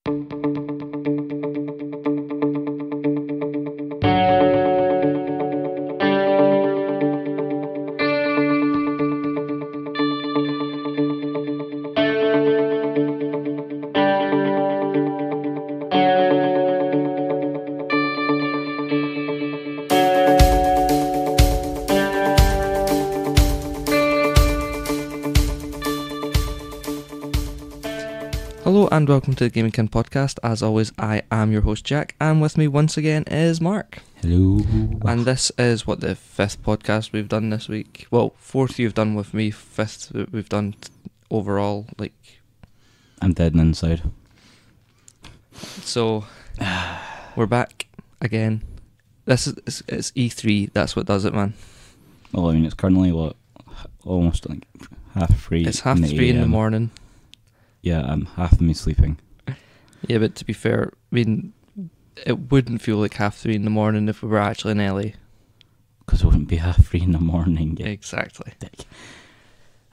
Hello and welcome to the Gaming Kin podcast. As always, I am your host Jack, and with me once again is Mark. Hello. And this is the fifth podcast we've done this week. Well, fourth you've done with me, fifth we've done overall. I'm dead and inside. So we're back again. It's E3. That's what does it, man. Well, I mean, it's currently almost like 3:30. It's 3:30 in the morning. Yeah, half of me sleeping. Yeah, but to be fair, I mean, it wouldn't feel like 3:30 in the morning if we were actually in LA. Because it wouldn't be 3:30 in the morning. Yeah. Exactly.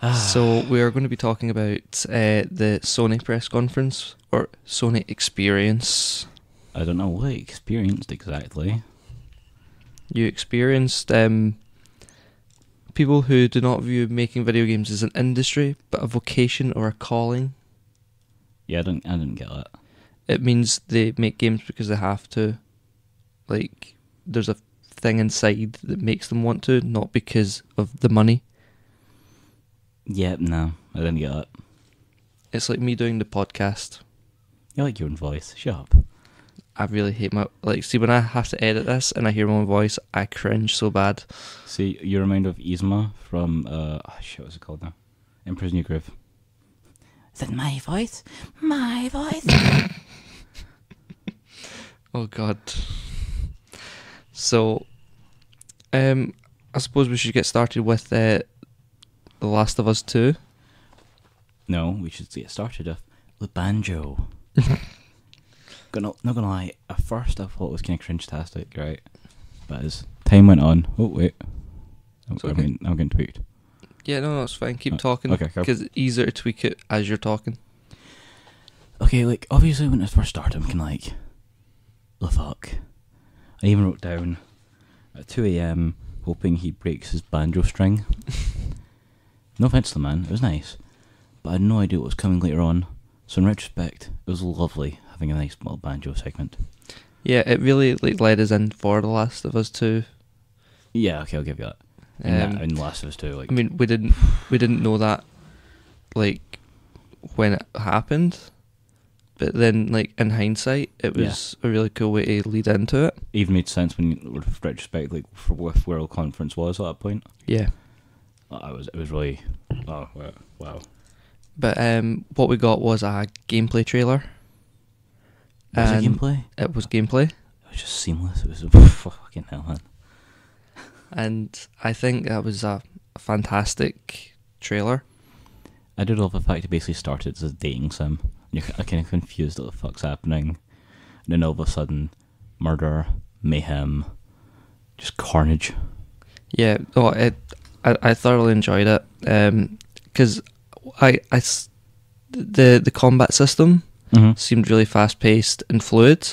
So we are going to be talking about the Sony press conference, or Sony experience. I don't know what I experienced exactly. You experienced people who do not view making video games as an industry, but a vocation or a calling. Yeah, I didn't get that. It means they make games because they have to. Like, there's a thing inside that makes them want to, not because of the money. Yeah, no, I didn't get that. It's like me doing the podcast. You like your own voice. Shut up. I really hate see, when I have to edit this and I hear my own voice, I cringe so bad. See, you remind of Yzma from, what's it called now? Emperor's New Groove. Is that my voice? My voice? Oh god. So, I suppose we should get started with The Last of Us 2. No, we should get started with the banjo. Not gonna lie, at first I thought it was kind of cringe-tastic, right? But as time went on... Oh, wait. I'm getting tweaked. Yeah, no, it's fine. Keep talking. Okay, cool. Because it's easier to tweak it as you're talking. Okay, obviously when it first started, I'm kind of like... The fuck? I even wrote down at 2 a.m, hoping he breaks his banjo string. No offense to the man, it was nice. But I had no idea what was coming later on. So in retrospect, it was lovely having a nice little banjo segment. Yeah, it really led us in for The Last of Us 2. Yeah, okay, I'll give you that. In The Last of Us 2, I mean, we didn't know that when it happened, but then in hindsight, it was a really cool way to lead into it. Even made sense when you retrospect, for what World Conference was at that point. Yeah, it was really wow. But what we got was a gameplay trailer. Was it gameplay? It was gameplay. It was just seamless. It was fucking hell, man. And I think that was a fantastic trailer. I did love the fact it basically started as a dating sim. You're kind of confused what the fuck's happening. And then all of a sudden, murder, mayhem, just carnage. Yeah, I thoroughly enjoyed it. Because the combat system seemed really fast paced and fluid.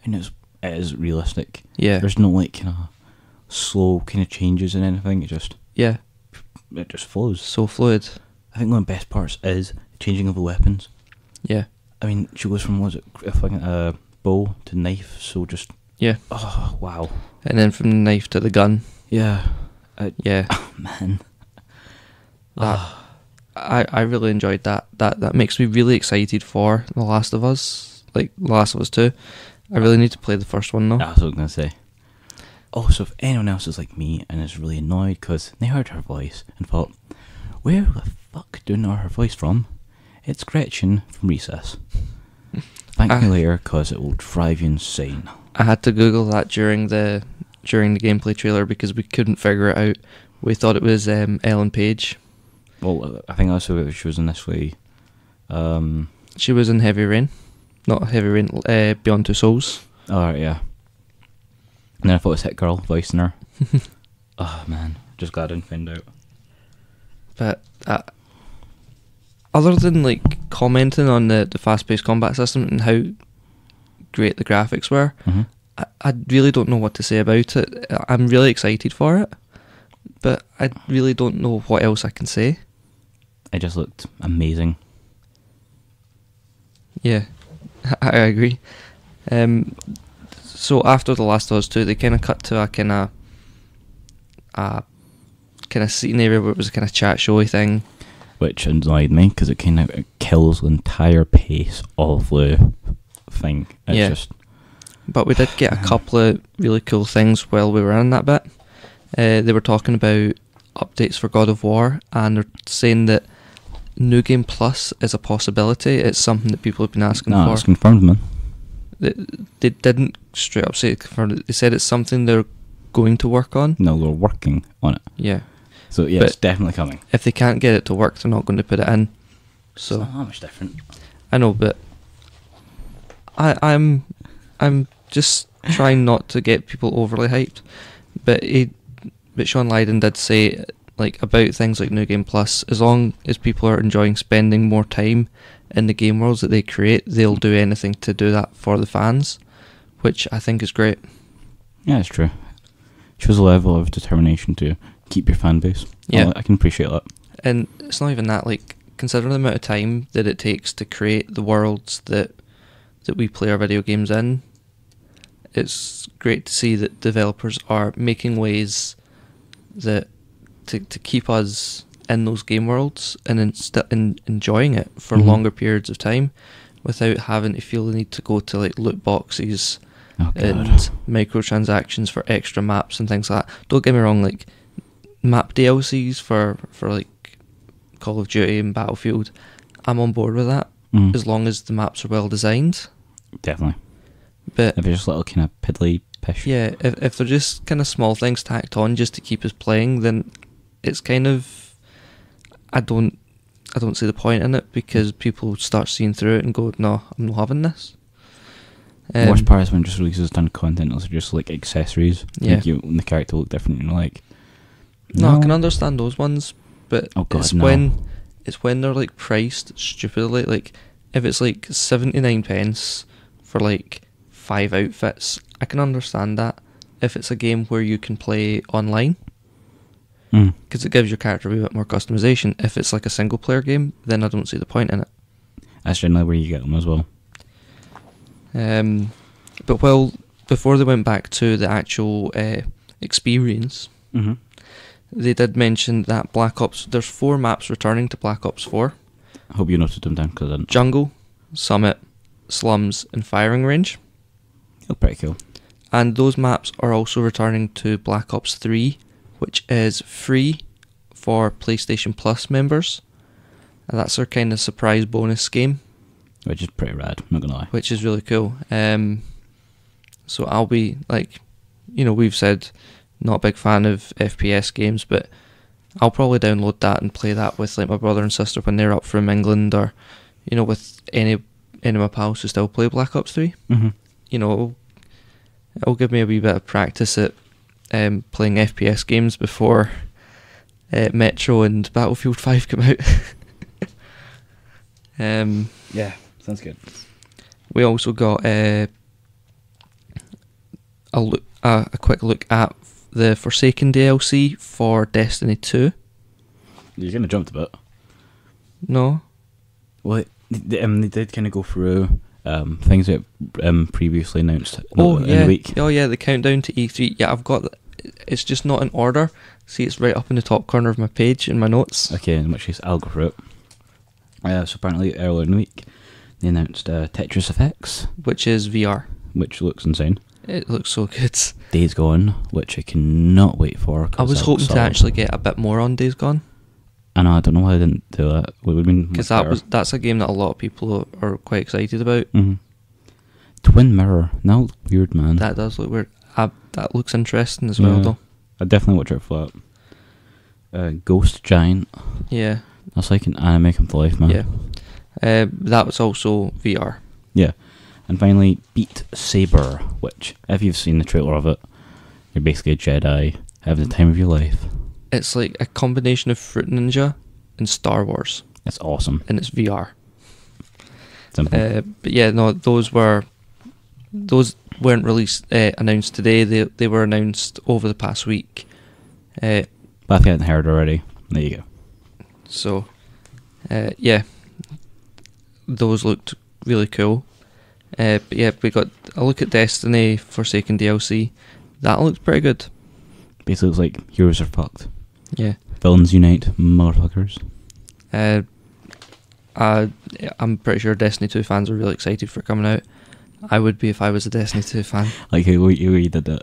And it is realistic. Yeah. There's no kind of slow kind of changes in anything. It just flows. So fluid. I think one of the best parts is changing of the weapons. Yeah. I mean, she goes from a bow to knife, so just oh wow. And then from the knife to the gun. Yeah. Yeah. Oh, man. I really enjoyed that. That makes me really excited for The Last of Us. The Last of Us 2. I really need to play the first one though. That's what I was going to say. Also, if anyone else is like me and is really annoyed because they heard her voice and thought, where the fuck do I know her voice from? It's Gretchen from Recess. Thank me later because it will drive you insane. I had to Google that during the gameplay trailer because we couldn't figure it out. We thought it was Ellen Page. Well, I think that's who she was initially. She was in Heavy Rain. Not Heavy Rain, Beyond Two Souls. Alright, yeah. And then I thought it was Hit Girl voicing her. Oh man, just glad I didn't find out. But other than like commenting on the fast-paced combat system and how great the graphics were, Mhm. I really don't know what to say about it. I'm really excited for it, but I really don't know what else I can say. It just looked amazing. Yeah, I agree. So after The Last of Us 2, they kind of cut to a kind of scenery where it was a kind of chat showy thing. Which annoyed me because it kind of kills the entire pace of the thing. It's Yeah. just... But we did get a couple of really cool things while we were in that bit. They were talking about updates for God of War, and they're saying that New Game Plus is a possibility. It's something that people have been asking No, for. it's confirmed, man. They didn't straight up say it confirmed. They said it's something they're going to work on. No, they're working on it. Yeah. So yeah, But it's definitely coming. If they can't get it to work, they're not going to put it in. So It's not that much different. I know, but I'm just trying not to get people overly hyped. But Sean Lydon did say like about things like New Game Plus, as long as people are enjoying spending more time in the game worlds that they create, they'll do anything to do that for the fans, which I think is great. Yeah, it's true. Shows a level of determination to keep your fan base. Yeah. I can appreciate that. And it's not even that, like, considering the amount of time that it takes to create the worlds that we play our video games in, it's great to see that developers are making ways that to keep us in those game worlds and enjoying it for Mhm. longer periods of time without having to feel the need to go to like loot boxes Oh, God. and microtransactions for extra maps and things like that. Don't get me wrong, like map DLCs for like Call of Duty and Battlefield, I'm on board with that Mm. as long as the maps are well designed. Definitely. But If it's just little kind of piddly pish. yeah, if they're just kind of small things tacked on just to keep us playing, then it's kind of I don't see the point in it, because people start seeing through it and go, no, I'm not having this. The worst part is when it just releases done content, those are just like accessories. Yeah. Make when the character look different, and you're like, No, I can understand those ones, but Oh God, it's no. when they're like priced stupidly. Like if it's like 79 pence for like 5 outfits, I can understand that. If it's a game where you can play online, Mm. because it gives your character a wee bit more customization. If it's like a single player game, then I don't see the point in it. That's generally where you get them as well. But well, before they went back to the actual experience, Mm-hmm. they did mention that Black Ops, there's 4 maps returning to Black Ops 4. I hope you noted them down because I didn't. Jungle, Summit, Slums and Firing Range. Oh, pretty cool. And those maps are also returning to Black Ops 3, which is free for PlayStation Plus members. And that's their kind of surprise bonus game, Which is pretty rad, I'm not gonna lie. which is really cool. So I'll be like, we've said not a big fan of FPS games, but I'll probably download that and play that with like my brother and sister when they're up from England, or with any of my pals who still play Black Ops 3. Mm-hmm. It'll give me a wee bit of practice at playing FPS games before Metro and Battlefield 5 come out. Yeah, sounds good. We also got a quick look at the Forsaken DLC for Destiny 2. You're gonna jump a bit. No? Well, they did kind of go through things that previously announced in yeah. the week. Oh yeah, the countdown to E3. Yeah, I've got. It's just not in order. See, it's right up in the top corner of my page in my notes. Okay, in which case I'll go through it. So apparently earlier in the week they announced Tetris Effects, Which is VR. which looks insane. It looks so good. Days Gone, which I cannot wait for. I was hoping to actually get a bit more on Days Gone, I know, I don't know why I didn't do that. It would have been because much that's a game that a lot of people are quite excited about. Mm-hmm. Twin Mirror, that looks weird, man. That does look weird. That looks interesting as well, Yeah. though. I'd definitely watch out for that. Ghost Giant, Yeah, that's like an anime come to life, man. yeah. That was also VR. Yeah. And finally, Beat Saber, which, if you've seen the trailer of it, you're basically a Jedi having the time of your life. It's like a combination of Fruit Ninja and Star Wars. That's awesome. and it's VR. Simple. But yeah, no, those weren't released announced today. They were announced over the past week. But if you hadn't heard already, there you go. So, yeah, those looked really cool. But yeah, we got a look at Destiny Forsaken DLC. That looked pretty good. Basically, looks like heroes are fucked. Yeah. Villains unite, motherfuckers. I'm pretty sure Destiny 2 fans are really excited for it coming out. I would be if I was a Destiny 2 fan. Like who you did that.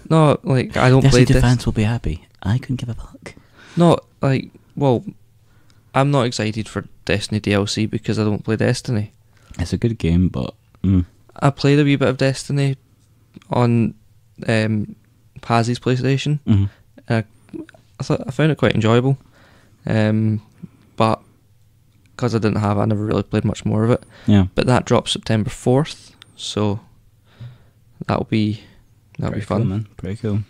No, like, I don't play Destiny 2 fans will be happy. I couldn't give a fuck. No, like, well, I'm not excited for Destiny DLC because I don't play Destiny. It's a good game, but... I played a wee bit of Destiny on Pazzy's PlayStation. Mm-hmm. I found it quite enjoyable. But because I didn't have it, I never really played much more of it. Yeah. But that drops September 4th, so that'll be fun. Cool, man. Pretty cool.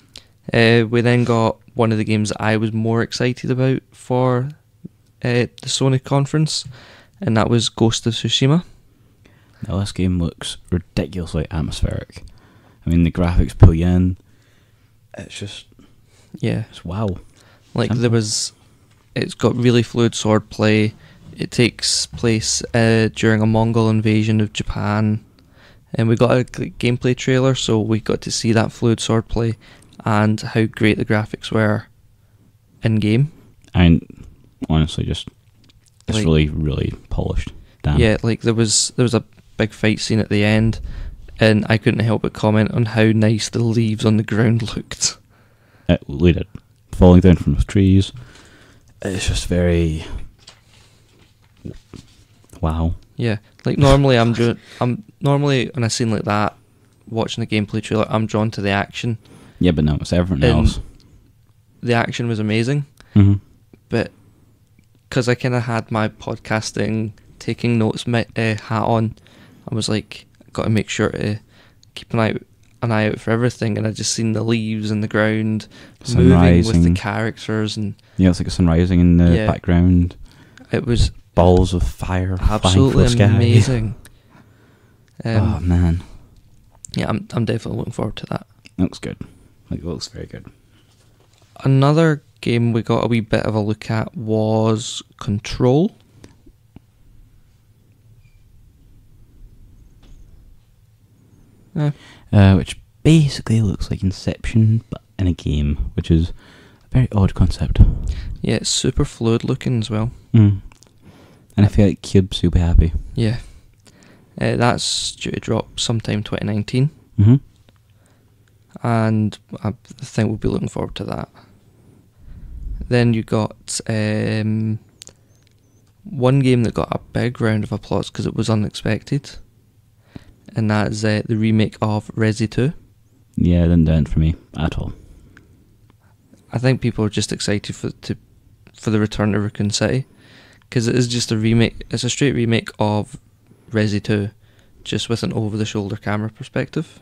We then got one of the games that I was more excited about for the Sony conference, and that was Ghost of Tsushima. Now this game looks ridiculously atmospheric. I mean, the graphics pull you in. It's just... Yeah. It's wow. Like, Simple. it's got really fluid swordplay. It takes place during a Mongol invasion of Japan. And we got a gameplay trailer, so we got to see that fluid swordplay and how great the graphics were in-game. And honestly, just... It's Like, really, really polished. Damn. Yeah, like there was a big fight scene at the end, and I couldn't help but comment on how nice the leaves on the ground looked. It really did. Falling down from the trees. It's just very... Wow. Yeah, like normally I'm normally when I scene like that, watching the gameplay trailer, I'm drawn to the action. Yeah, but no, it's everything And else. The action was amazing, Mm-hmm. but because I kind of had my podcasting taking notes hat on, I was like, got to make sure to keep an eye out for everything, and I just seen the leaves in the ground moving with the characters, and yeah, it's like a sun rising in the background. It was balls of fire absolutely flying through the sky. amazing. Oh man, yeah, I'm definitely looking forward to that. It looks good. Like, it looks very good. Another game we got a wee bit of a look at was Control. Which basically looks like Inception, but in a game, which is a very odd concept. Yeah, it's super fluid looking as well. And I feel like Cubes, you'll be happy. Yeah. That's due to drop sometime 2019. Mm-hmm. And I think we'll be looking forward to that. Then you got one game that got a big round of applause because it was unexpected, and that is the remake of Resi 2. Yeah, it didn't do it for me at all. I think people are just excited for the return of Raccoon City, because it is just a remake. It's a straight remake of Resi 2, just with an over-the-shoulder camera perspective.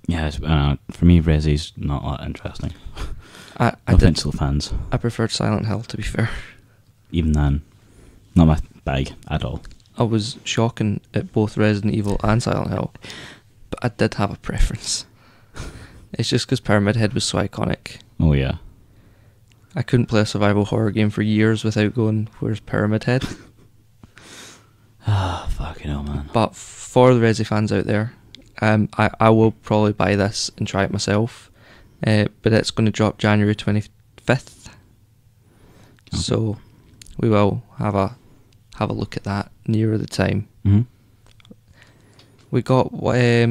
Yeah, for me, Resi's not that interesting. I No did. offense to the fans. I preferred Silent Hill, to be fair. Even then, not my bag at all. I was shocking at both Resident Evil and Silent Hill, but I did have a preference. It's just because Pyramid Head was so iconic. Oh yeah. I couldn't play a survival horror game for years without going, where's Pyramid Head? Ah, fucking hell, man. But for the Resi fans out there, I will probably buy this and try it myself. But it's going to drop January 25th. Okay. So we will have a look at that nearer the time. Mm-hmm. We got a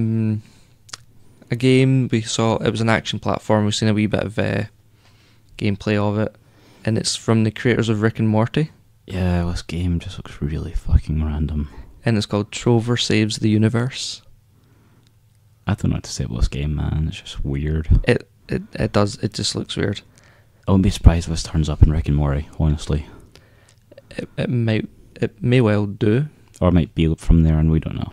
game we saw. It was an action platform. We've seen a wee bit of gameplay of it, and it's from the creators of Rick and Morty. Yeah, this game just looks really fucking random. And it's called Trover Saves the Universe. I don't know what to say about this game, man. It's just weird. It does. It just looks weird. I wouldn't be surprised if this turns up in Rick and Morty, honestly. It may well do. Or it might be from there and we don't know.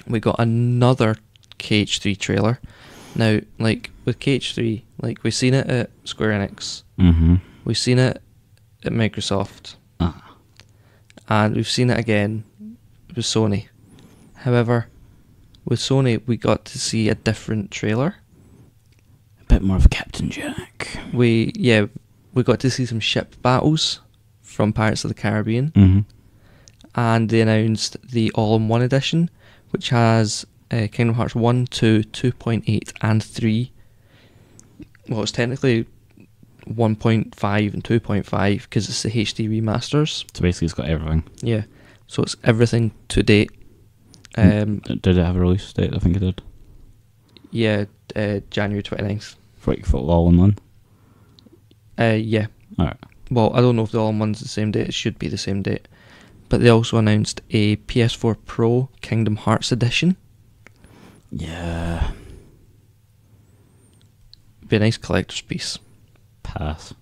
We got another KH3 trailer. Now, like with KH3, like we've seen it at Square Enix. Mm-hmm. We've seen it at Microsoft. And we've seen it again with Sony. However, with Sony, we got to see a different trailer. A bit more of Captain Jack. We got to see some ship battles from Pirates of the Caribbean. Mm-hmm. And they announced the All-in-One edition, which has Kingdom Hearts 1, 2, 2.8 and 3. Well, it's technically 1.5 and 2.5 because it's the HD remasters. So basically it's got everything. Yeah. So it's everything to date. Did it have a release date? I think it did. Yeah, January 29th. For All-in-One? Yeah. Alright. Well, I don't know if the All-in-One's the same date. It should be the same date. But they also announced a PS4 Pro Kingdom Hearts edition. Yeah. Be a nice collector's piece. Pass.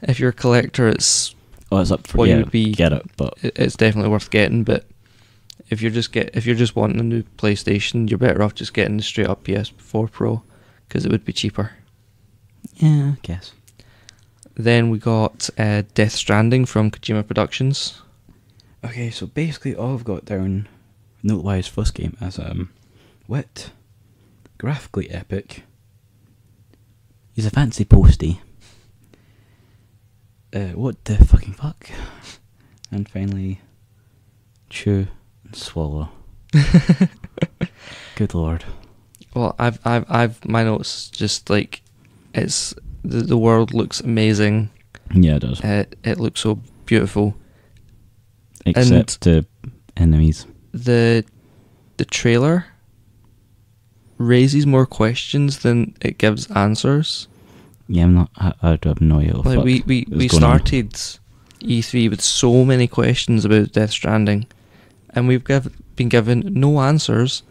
If you're a collector, it's Up for what you would be. Get it, but It's definitely worth getting. But if you're just wanting a new PlayStation, you're better off just getting the straight up PS4 Pro because it would be cheaper. yeah, I guess. Then we got Death Stranding from Kojima Productions. Okay, so basically all I've got down note-wise first game as wit, graphically epic. He's a fancy postie. What the fucking fuck? And finally, chew and swallow. Good lord. Well, I've my notes just like it's the world looks amazing. Yeah, it does. It looks so beautiful. Except the enemies. The trailer raises more questions than it gives answers. Yeah, I have no idea. Like we started E3 with so many questions about Death Stranding, and we've been given no answers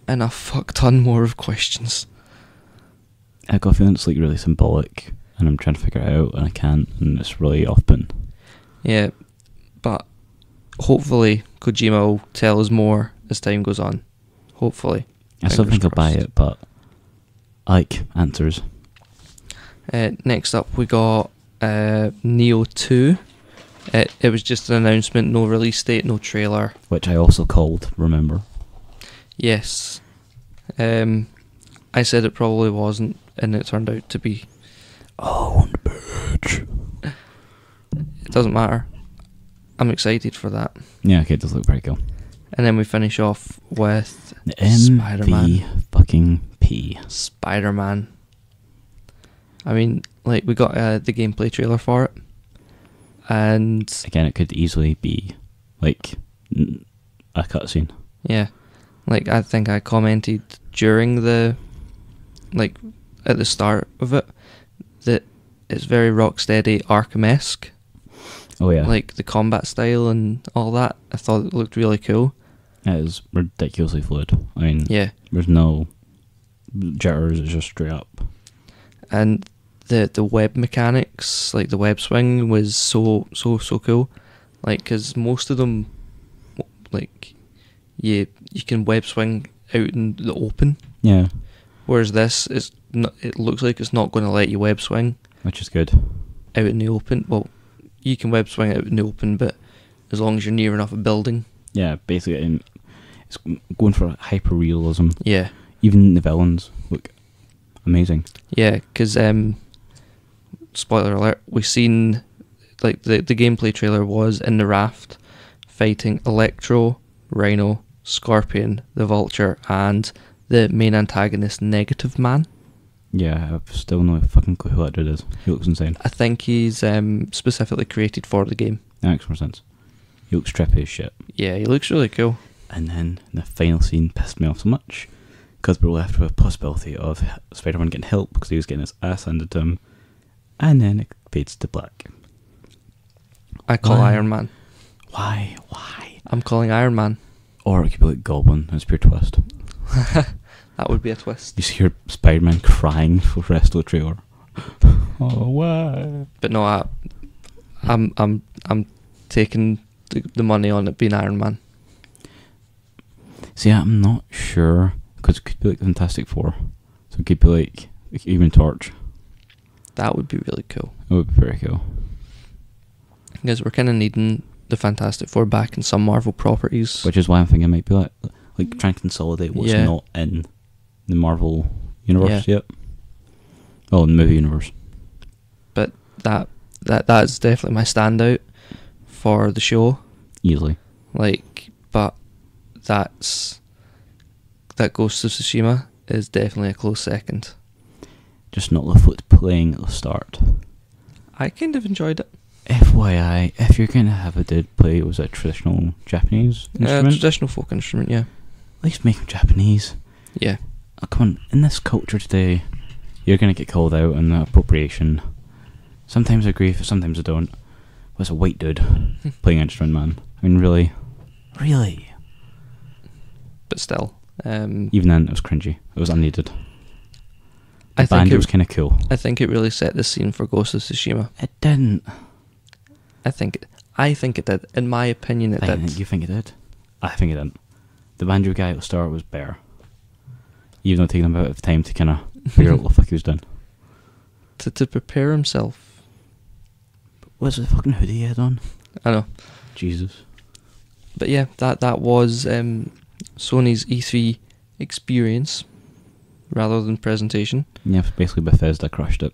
and a fuck ton more of questions. I got a feeling it's like really symbolic, and I'm trying to figure it out, and I can't, and it's really off-putting. Yeah, but hopefully Kojima will tell us more as time goes on. Hopefully. I still Fingers think I'll buy crossed. it, but I like answers. Next up we got Neo 2. It was just an announcement, no release date, no trailer. Which I also called, remember? Yes. I said it probably wasn't, and it turned out to be. Oh, bitch. It doesn't matter. I'm excited for that. Yeah, okay, it does look pretty cool. And then we finish off with The Spider-Man. fucking P. Spider-Man. I mean, like, we got the gameplay trailer for it. And Again, it could easily be, like, a cutscene. yeah, like, I think I commented during the, like, at the start of it, that it's very Rocksteady Arkham-esque. Oh, yeah. Like, the combat style and all that. I thought it looked really cool. It is ridiculously fluid. I mean, Yeah. there's no jitters, it's just straight up. And the web mechanics, like the web swing, was so cool. Like, because most of them, like, you can web swing out in the open. Yeah. Whereas this is not, it looks like it's not going to let you web swing Which is good. out in the open. Well, you can web swing out in the open, but as long as you're near enough a building. Yeah, basically, it's going for hyper realism. Yeah. Even the villains look amazing. Yeah, because, spoiler alert, we've seen, like, the gameplay trailer was in the raft fighting Electro, Rhino, Scorpion, the Vulture, and the main antagonist, Negative Man. Yeah, I've still no fucking clue who that dude is. He looks insane. I think he's specifically created for the game. That makes more sense. He looks trippy as shit. Yeah, he looks really cool. And then the final scene pissed me off so much because we were left with a possibility of Spider-Man getting help because he was getting his ass handed to him, and then it fades to black. I call Why? Iron Man. Why? I'm calling Iron Man. Or it could be like Goblin, and it's pure twist. That would be a twist. You just hear Spider-Man crying for the rest of the trailer. Oh, why? But no, I'm taking the money on it being Iron Man. See, I'm not sure because it could be like Fantastic Four, so it could be like Human Torch. That would be really cool. It would be very cool. Because we're kind of needing the Fantastic Four back in some Marvel properties. Which is why I'm thinking it might be like trying to consolidate what's not in the Marvel universe yet. Well, in the movie universe. But that's definitely my standout for the show. Easily. But that Ghost of Tsushima is definitely a close second. Just not the flute playing at the start. I kind of enjoyed it. FYI, if you're going to have a dude play, was it a traditional Japanese instrument? Traditional folk instrument, yeah. At least make them Japanese. Yeah. Oh, come on, in this culture today, you're going to get called out on the appropriation. Sometimes I agree, sometimes I don't. But it's a white dude playing an instrument, man. I mean, really? Really? But still. Even then, it was cringy. It was unneeded. The I think banjo was kind of cool. I think it really set the scene for Ghost of Tsushima. It didn't. I think it did. In my opinion, it did. You think it did? I think it didn't. The banjo guy at the start was better. Even though taking him a bit of time to kind of figure out what the fuck he was doing. To prepare himself. What's the fucking hoodie he had on? I know. Jesus. But yeah, that was Sony's E3 experience rather than presentation. Yeah, basically Bethesda crushed it.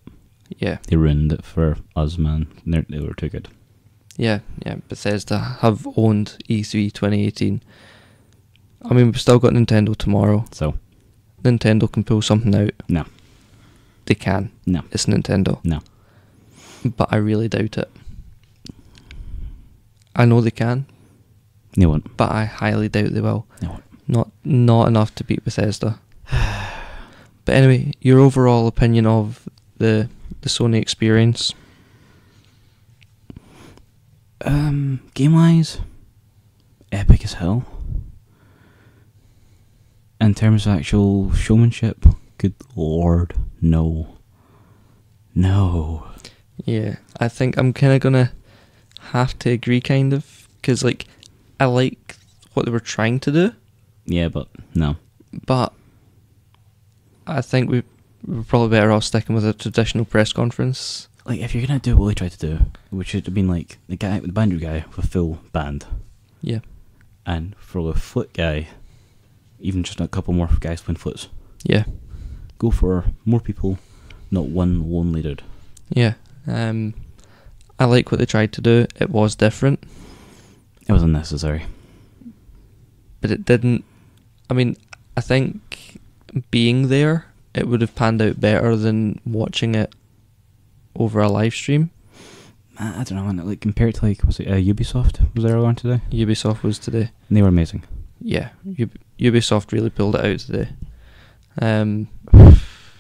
Yeah. They ruined it for us, man. They were too good. Yeah. Bethesda have owned E3 2018. I mean, we've still got Nintendo tomorrow. So? Nintendo can pull something out. No. They can. No. It's Nintendo. No. But I really doubt it. I know they can. They won't. But I highly doubt they will. They won't. Not enough to beat Bethesda. But anyway, your overall opinion of the Sony experience? Game-wise, epic as hell. In terms of actual showmanship, good lord, no. Yeah, I think I'm kind of gonna have to agree, kind of, because I like what they were trying to do. Yeah, but no. But I think we're probably better off sticking with a traditional press conference. If you're gonna do what they tried to do, which would have been the banjo guy with a full band. Yeah. And for the flute guy, even just a couple more guys playing flutes. Yeah. Go for more people, not one lonely dude. Yeah. I like what they tried to do. It was different. It was unnecessary. But it didn't... I mean, I think being there, it would have panned out better than watching it over a live stream. I don't know, man. Compared to was it Ubisoft? Was there one today? Ubisoft was today. And they were amazing. Yeah, Ubisoft really pulled it out today.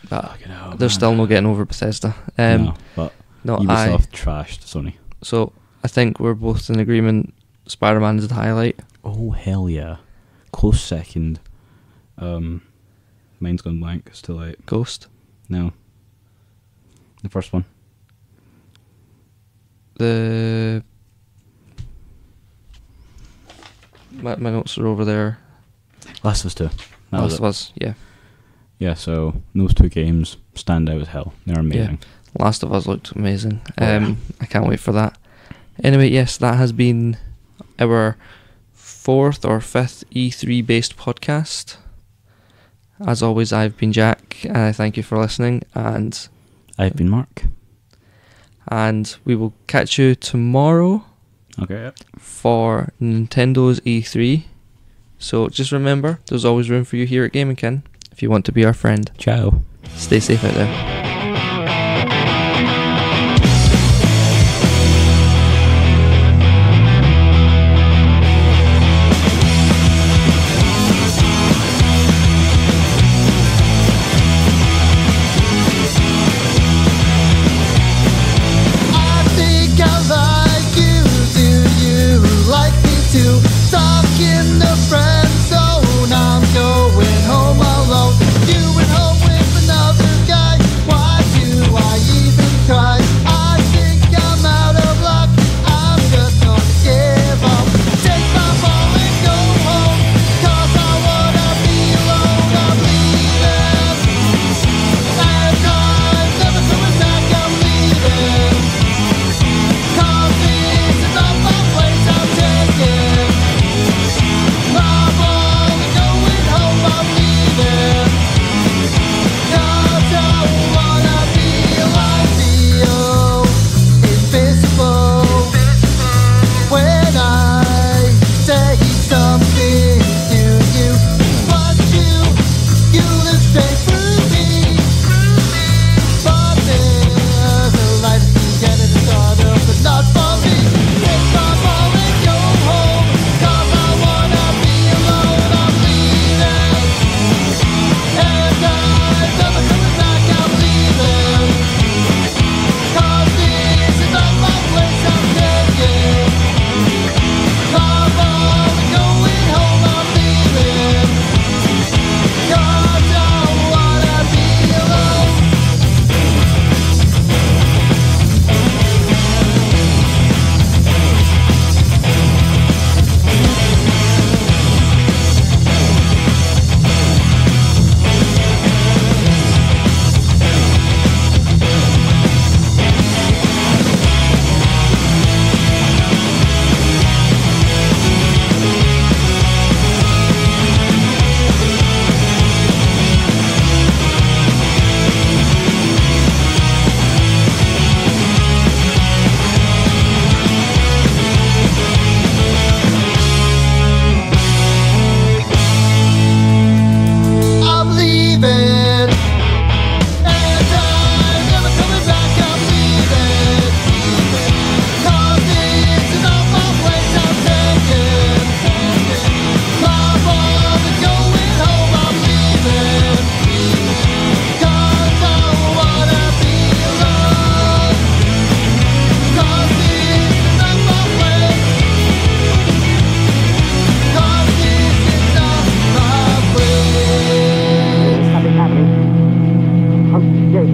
But they're still not getting over Bethesda. No, but no, Ubisoft trashed Sony. So I think we're both in agreement. Spider-Man is the highlight. Oh hell yeah! Close second. Mine's gone blank. Still out. Ghost. No. The first one. My notes are over there. Last of Us 2. Last of Us, yeah. Yeah, so those two games stand out as hell. They're amazing. Yeah. Last of Us looked amazing. Yeah. I can't wait for that. Anyway, yes, that has been our 4th or 5th E3 based podcast. As always, I've been Jack, and I thank you for listening, and I've been Mark. And we will catch you tomorrow. Okay. For Nintendo's E3. So just remember, there's always room for you here at Gaming Kin if you want to be our friend. Ciao. Stay safe out there. Friend zone, I'm going home alone. You went home with another guy.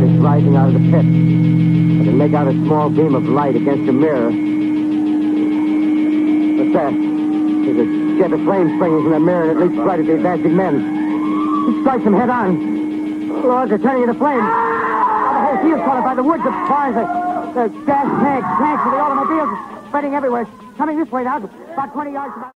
is rising out of the pit. I can make out a small beam of light against a mirror. What's that? There's a jet of flame springing from the mirror and it leaps right at the advancing men. It strikes them head on. Lord, they're turning into flames. The whole field's caught up by the woods, the cars, the gas tanks for the automobiles, spreading everywhere. Coming this way now, about 20 yards.